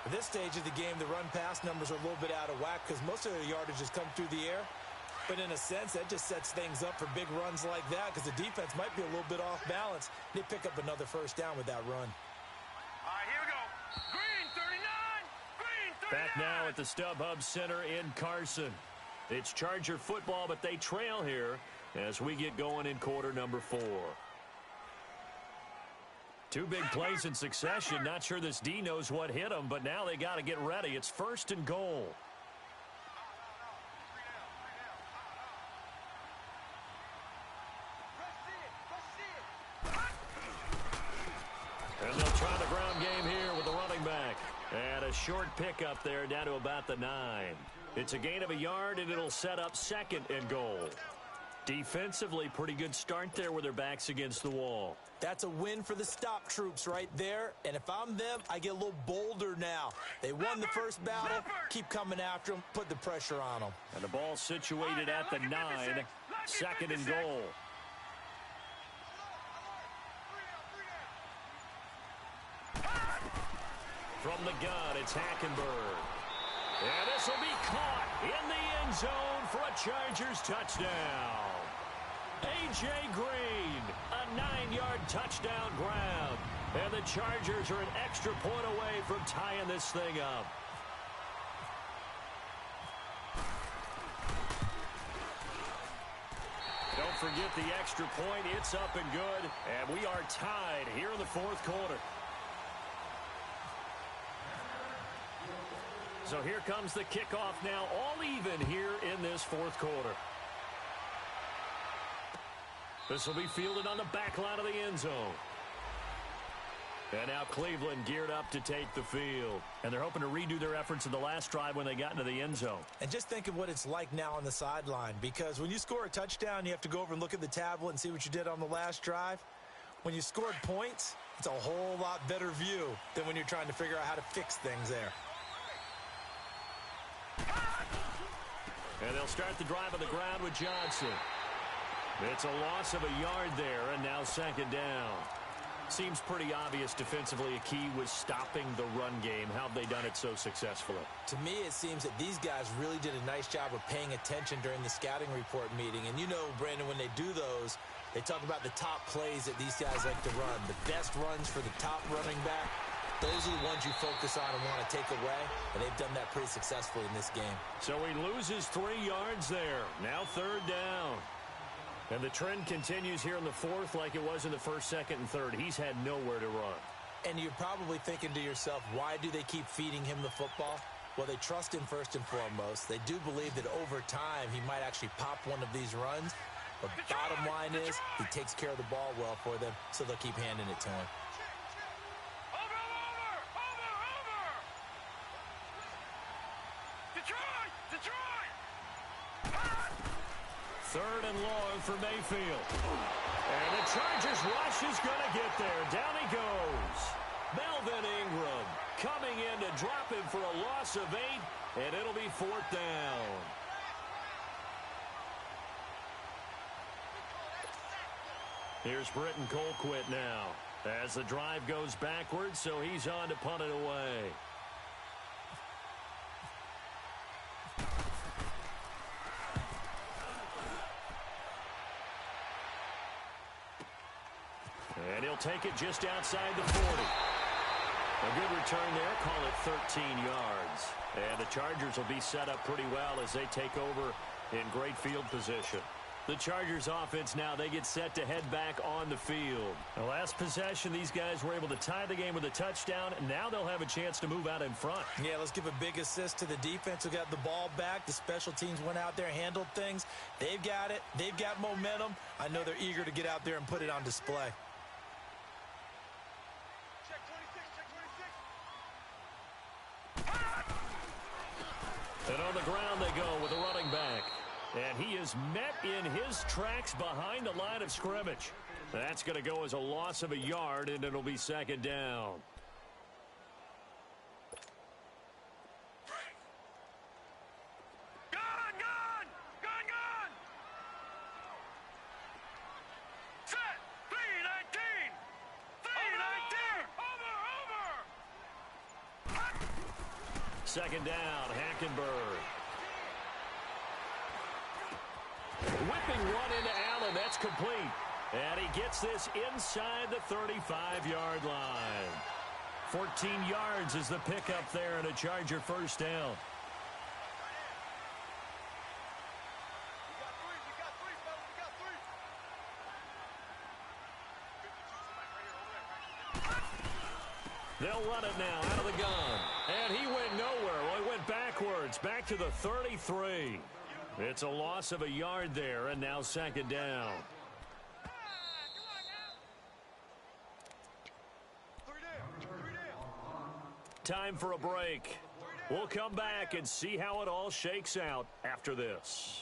At this stage of the game, the run-pass numbers are a little bit out of whack because most of their yardage has come through the air. But in a sense, that just sets things up for big runs like that because the defense might be a little bit off balance. They pick up another first down with that run. All right, here we go. Green 39. Green 39. Back now at the StubHub Center in Carson. It's Charger football, but they trail here as we get going in quarter number 4. 2 big plays in succession. Not sure this D knows what hit them, but now they got to get ready. It's 1st and goal. a short pickup there down to about the 9. It's a gain of a yard, and it'll set up 2nd and goal. Defensively, pretty good start there with their backs against the wall. That's a win for the stop troops right there. And if I'm them, I get a little bolder now. They won the first battle. Keep coming after them. Put the pressure on them. And the ball situated at the 9. 2nd and goal. From the gun, it's Hackenberg. And this will be caught in the end zone for a Chargers touchdown. A.J. Green, a 9-yard touchdown grab. And the Chargers are an extra point away from tying this thing up. Don't forget the extra point. It's up and good. And we are tied here in the 4th quarter. So here comes the kickoff now, all even here in this 4th quarter. This will be fielded on the back line of the end zone. And now Cleveland geared up to take the field. And they're hoping to redo their efforts in the last drive when they got into the end zone. And just think of what it's like now on the sideline. Because when you score a touchdown, you have to go over and look at the tablet and see what you did on the last drive. When you scored points, it's a whole lot better view than when you're trying to figure out how to fix things there. And they'll start the drive on the ground with Johnson. It's a loss of a yard there, and now 2nd down. Seems pretty obvious defensively a key was stopping the run game. How have they done it so successfully? To me, it seems that these guys really did a nice job of paying attention during the scouting report meeting. And you know, Brandon, when they do those, they talk about the top plays that these guys like to run. The best runs for the top running back. Those are the ones you focus on and want to take away, and they've done that pretty successfully in this game. So he loses 3 yards there. Now 3rd down. And the trend continues here in the 4th like it was in the 1st, 2nd, and 3rd. He's had nowhere to run. And you're probably thinking to yourself, why do they keep feeding him the football? Well, they trust him first and foremost. They do believe that over time he might actually pop one of these runs. But bottom line is he takes care of the ball well for them, so they'll keep handing it to him. Third and long for Mayfield. And the Chargers rush is going to get there. Down he goes. Melvin Ingram coming in to drop him for a loss of 8, and it'll be 4th down. Here's Britton Colquitt now as the drive goes backwards, so he's on to punt it away. And he'll take it just outside the 40. A good return there. Call it 13 yards. And the Chargers will be set up pretty well as they take over in great field position. The Chargers offense now, they get set to head back on the field. The last possession, these guys were able to tie the game with a touchdown. Now they'll have a chance to move out in front. Yeah, let's give a big assist to the defense who got the ball back. The special teams went out there, handled things. They've got it. They've got momentum. I know they're eager to get out there and put it on display. And on the ground they go with a running back. And he is met in his tracks behind the line of scrimmage. That's going to go as a loss of a yard, and it'll be 2nd down. Set! 319! 319! Over! 2nd down, Hackenberg. Whipping one into Allen. That's complete. And he gets this inside the 35-yard line. 14 yards is the pickup there and a Charger 1st down. They'll run it now out of the gun. And he went nowhere. Well, he went backwards, back to the 33. It's a loss of a yard there, and now 2nd down. time for a break. We'll come back and see how it all shakes out after this.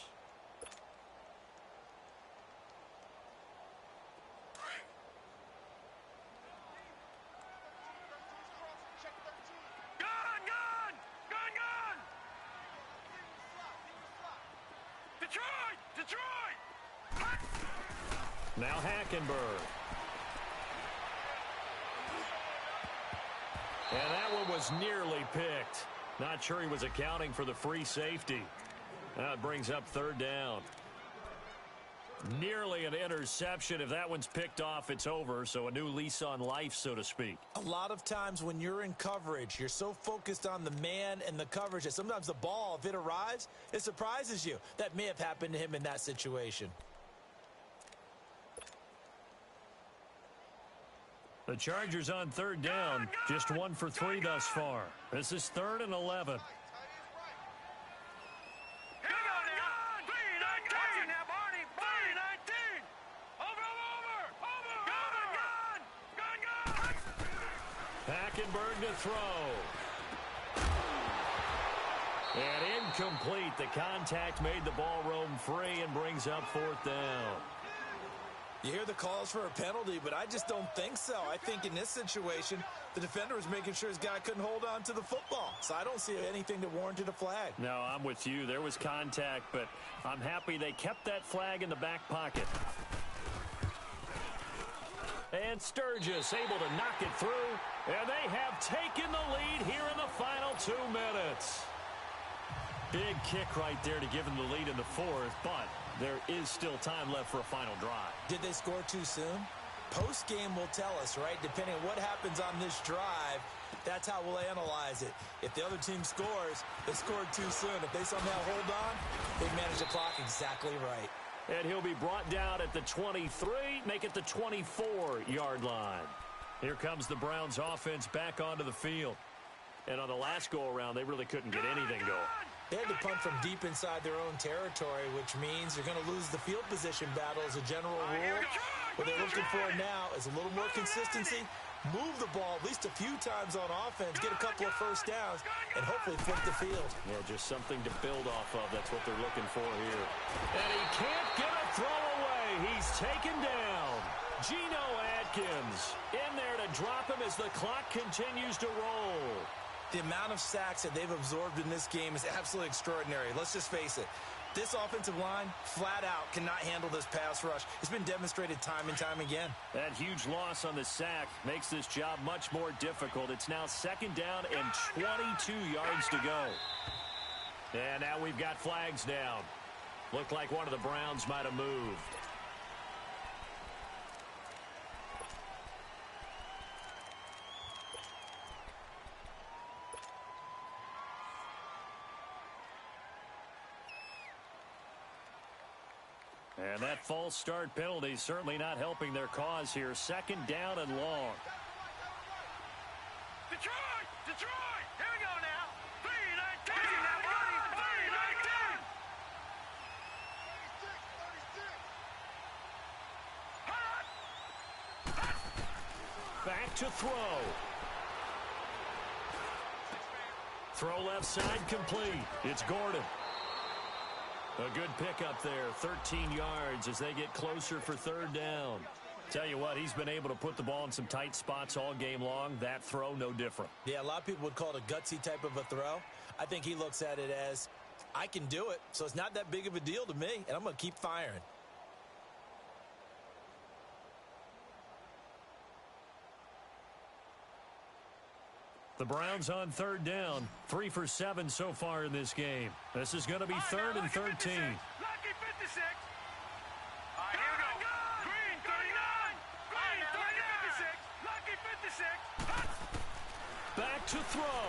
Now Hackenberg. And that one was nearly picked. Not sure he was accounting for the free safety. Now it brings up third down. Nearly an interception. If that one's picked off, it's over. So a new lease on life, so to speak. A lot of times when you're in coverage, you're so focused on the man and the coverage that sometimes the ball, if it arrives, it surprises you. That may have happened to him in that situation. The Chargers on third down, just 1 for 3 thus far. This is 3rd and 11. Hackenberg to throw. And incomplete. The contact made the ball roam free and brings up 4th down. You hear the calls for a penalty, but I just don't think so. I think in this situation, the defender was making sure his guy couldn't hold on to the football. So I don't see anything that warranted a flag. No, I'm with you. There was contact, but I'm happy they kept that flag in the back pocket. And Sturgis able to knock it through, and they have taken the lead here in the final 2 minutes. Big kick right there to give them the lead in the 4th, but there is still time left for a final drive. Did they score too soon? Post-game will tell us, right? Depending on what happens on this drive, that's how we'll analyze it. If the other team scores, they scored too soon. If they somehow hold on, they manage the clock exactly right. And he'll be brought down at the 23, make it the 24-yard line. Here comes the Browns offense back onto the field. And on the last go-around, they really couldn't get anything going. They had to punt from deep inside their own territory, which means you're going to lose the field position battle as a general rule. What they're looking for now is a little more consistency, move the ball at least a few times on offense, get a couple of first downs, and hopefully flip the field. Yeah, just something to build off of. That's what they're looking for here. And he can't get a throw away. He's taken down. Geno Atkins in there to drop him as the clock continues to roll. The amount of sacks that they've absorbed in this game is absolutely extraordinary. Let's just face it. This offensive line, flat out, cannot handle this pass rush. It's been demonstrated time and time again. That huge loss on the sack makes this job much more difficult. It's now 2nd down and 22 yards to go. And now we've got flags down. Looked like one of the Browns might have moved. And that false start penalty certainly not helping their cause here. 2nd down and long. Detroit! Detroit! Here we go now. 3-19. Now, Barney. 3-19. Back to throw. Throw left side complete. It's Gordon. A good pickup there, 13 yards as they get closer for 3rd down. Tell you what, he's been able to put the ball in some tight spots all game long. That throw, no different. Yeah, a lot of people would call it a gutsy type of a throw. I think he looks at it as, I can do it, so it's not that big of a deal to me, and I'm going to keep firing. The Browns on 3rd down, 3 for 7 so far in this game. This is going to be 3rd and 13. Lucky 56. All right, here we go. Green 39. Green 39. Lucky 56. Back to throw.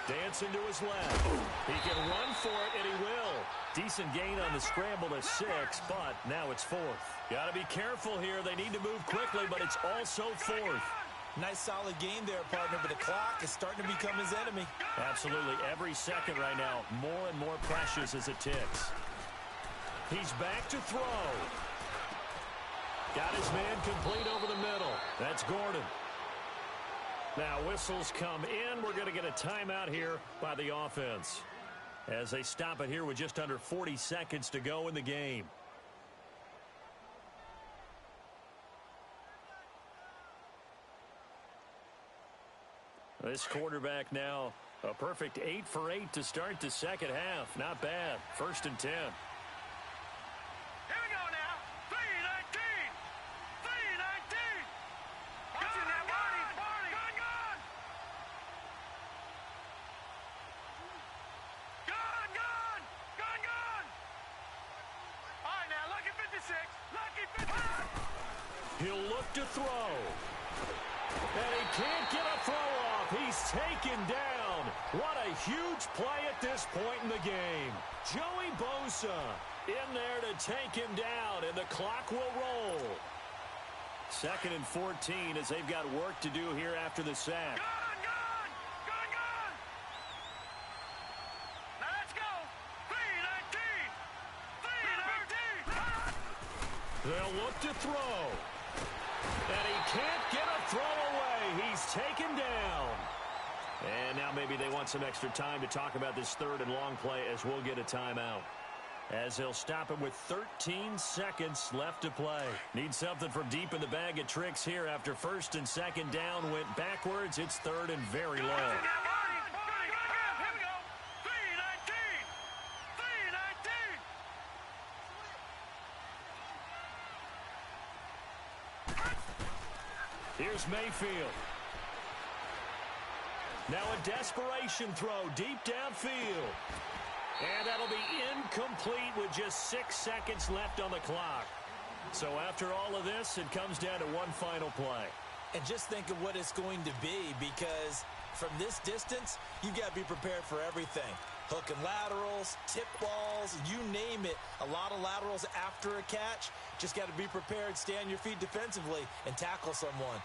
Dancing to his left. He can run for it, and he will. Decent gain on the scramble to 6, but now it's 4th. Got to be careful here. They need to move quickly, but it's also 4th. Nice solid game there, partner, but the clock is starting to become his enemy. Absolutely. Every second right now, more and more precious as it ticks. He's back to throw. Got his man complete over the middle. That's Gordon. Now whistles come in. We're going to get a timeout here by the offense as they stop it here with just under 40 seconds to go in the game. This quarterback now a perfect 8 for 8 to start the second half. Not bad. 1st and 10. Here we go now. 3-19. 3-19. Watching that Barney. Gun, gun. Gun, gun. Gun, gun. All right, now, lucky 56. Lucky 56. He'll look to throw. And he can't get a throw off. He's taken down. What a huge play at this point in the game. Joey Bosa in there to take him down, and the clock will roll. 2nd and 14 as they've got work to do here after the sack. Gun, gun. Gun, gun. Now let's go. 3-19. 3-19. They'll look to throw. And he can't get a throw away. He's taken down. And now maybe they want some extra time to talk about this 3rd and long play as we'll get a timeout. As they'll stop him with 13 seconds left to play. Need something from deep in the bag of tricks here after 1st and 2nd down went backwards. It's 3rd and very low. Here's Mayfield. Now a desperation throw deep downfield. And that'll be incomplete with just 6 seconds left on the clock. So after all of this, it comes down to one final play. And just think of what it's going to be, because from this distance, you've got to be prepared for everything. Hook and laterals, tip balls, you name it. A lot of laterals after a catch. Just got to be prepared, stay on your feet defensively, and tackle someone.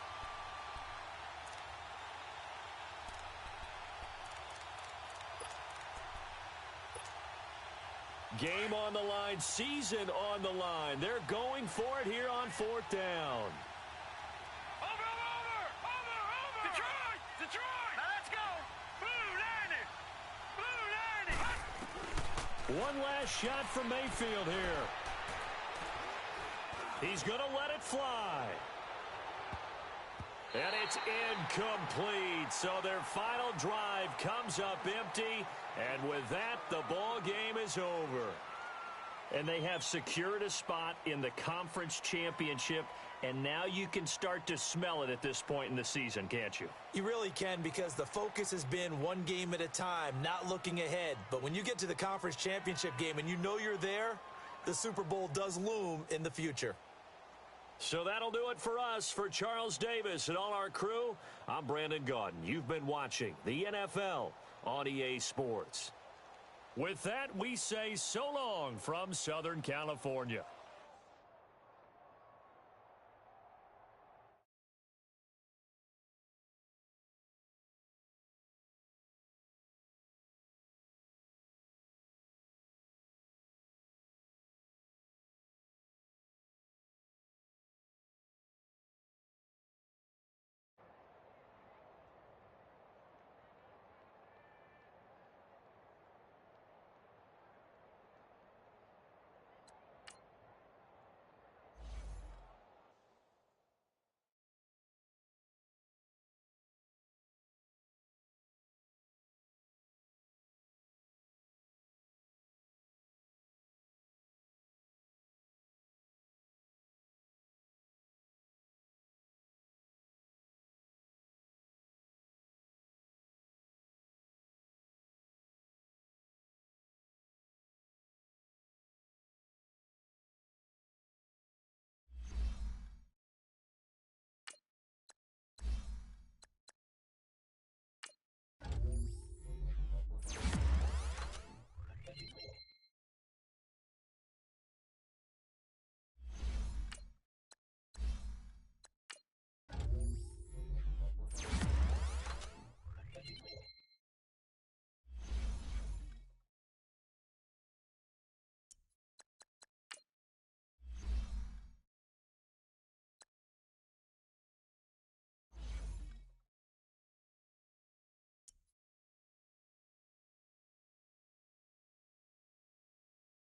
Game on the line, season on the line. They're going for it here on 4th down. Over. Detroit. Now let's go. Blue 90. One last shot from Mayfield here. He's going to let it fly. And it's incomplete. So their final drive comes up empty. And with that, the ball game is over. And they have secured a spot in the conference championship. And now you can start to smell it at this point in the season, can't you? You really can, because the focus has been one game at a time, not looking ahead. But when you get to the conference championship game and you know you're there, the Super Bowl does loom in the future. So that'll do it for us. For Charles Davis and all our crew, I'm Brandon Gaudin. You've been watching the NFL on EA Sports. With that, we say so long from Southern California.